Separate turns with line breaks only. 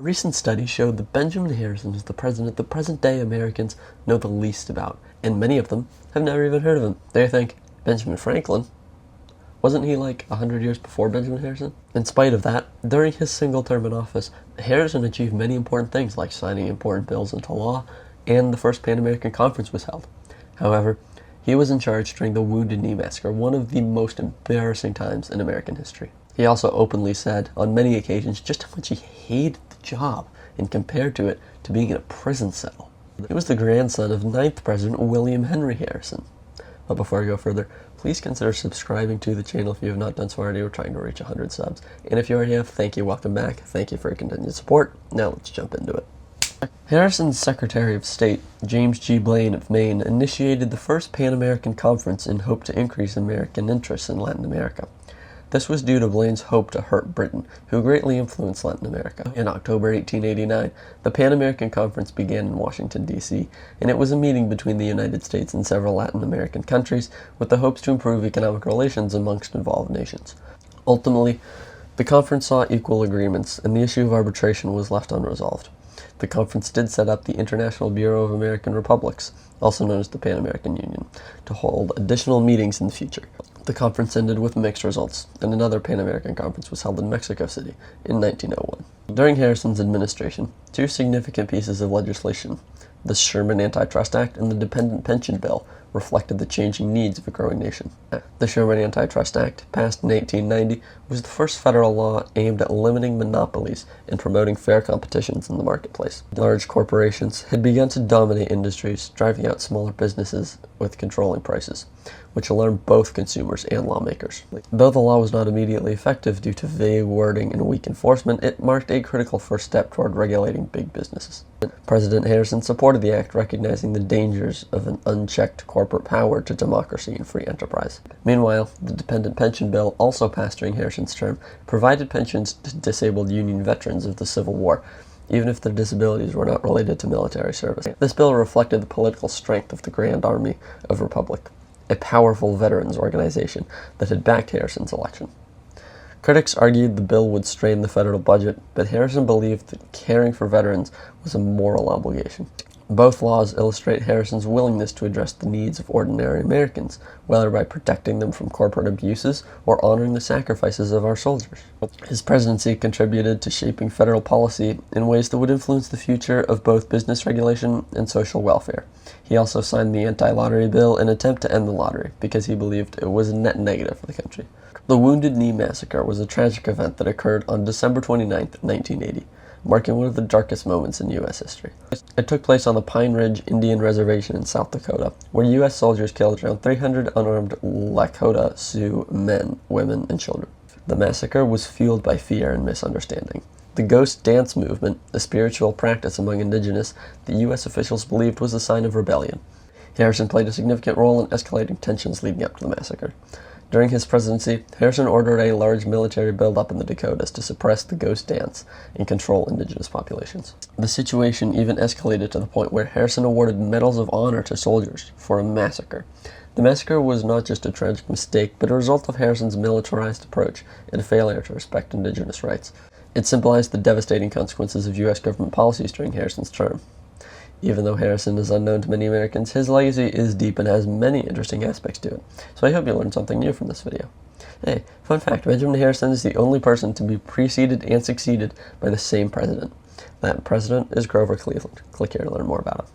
A recent study showed that Benjamin Harrison is the president the present-day Americans know the least about, and many of them have never even heard of him. They think, Benjamin Franklin? Wasn't he like 100 years before Benjamin Harrison? In spite of that, during his single term in office, Harrison achieved many important things like signing important bills into law, and the first Pan-American Conference was held. However, he was in charge during the Wounded Knee Massacre, one of the most embarrassing times in American history. He also openly said, on many occasions, just how much he hated the job and compared to it to being in a prison cell. He was the grandson of 9th President William Henry Harrison. But before I go further, please consider subscribing to the channel if you have not done so already. We're trying to reach 100 subs. And if you already have, thank you, welcome back. Thank you for your continued support. Now let's jump into it. Harrison's Secretary of State, James G. Blaine of Maine, initiated the first Pan-American Conference in hope to increase American interests in Latin America. This was due to Blaine's hope to hurt Britain, who greatly influenced Latin America. In October 1889, the Pan-American Conference began in Washington, D.C., and it was a meeting between the United States and several Latin American countries with the hopes to improve economic relations amongst involved nations. Ultimately, the conference saw equal agreements, and the issue of arbitration was left unresolved. The conference did set up the International Bureau of American Republics, also known as the Pan-American Union, to hold additional meetings in the future. The conference ended with mixed results, and another Pan-American Conference was held in Mexico City in 1901. During Harrison's administration, two significant pieces of legislation, the Sherman Anti-Trust Act and the Dependent Pension Bill, reflected the changing needs of a growing nation. The Sherman Anti-Trust Act, passed in 1890, was the first federal law aimed at limiting monopolies and promoting fair competitions in the marketplace. Large corporations had begun to dominate industries, driving out smaller businesses with controlling prices, which alarmed both consumers and lawmakers. Though the law was not immediately effective due to vague wording and weak enforcement, it marked a critical first step toward regulating big businesses. President Harrison supported the act, recognizing the dangers of an unchecked corporate power to democracy and free enterprise. Meanwhile, the Dependent Pension Bill, also passed during Harrison's term, provided pensions to disabled Union veterans of the Civil War, even if their disabilities were not related to military service. This bill reflected the political strength of the Grand Army of Republic, a powerful veterans organization that had backed Harrison's election. Critics argued the bill would strain the federal budget, but Harrison believed that caring for veterans was a moral obligation. Both laws illustrate Harrison's willingness to address the needs of ordinary Americans, whether by protecting them from corporate abuses or honoring the sacrifices of our soldiers. His presidency contributed to shaping federal policy in ways that would influence the future of both business regulation and social welfare. He also signed the anti-lottery bill, an attempt to end the lottery, because he believed it was a net negative for the country. The Wounded Knee Massacre was a tragic event that occurred on December 29, 1980. Marking one of the darkest moments in U.S. history. It took place on the Pine Ridge Indian Reservation in South Dakota, where U.S. soldiers killed around 300 unarmed Lakota Sioux men, women, and children. The massacre was fueled by fear and misunderstanding. The ghost dance movement, a spiritual practice among indigenous that U.S. officials believed was a sign of rebellion. Harrison played a significant role in escalating tensions leading up to the massacre. During his presidency, Harrison ordered a large military buildup in the Dakotas to suppress the ghost dance and control indigenous populations. The situation even escalated to the point where Harrison awarded medals of honor to soldiers for a massacre. The massacre was not just a tragic mistake, but a result of Harrison's militarized approach and a failure to respect indigenous rights. It symbolized the devastating consequences of U.S. government policies during Harrison's term. Even though Harrison is unknown to many Americans, his legacy is deep and has many interesting aspects to it. So I hope you learned something new from this video. Hey, fun fact, Benjamin Harrison is the only person to be preceded and succeeded by the same president. That president is Grover Cleveland. Click here to learn more about him.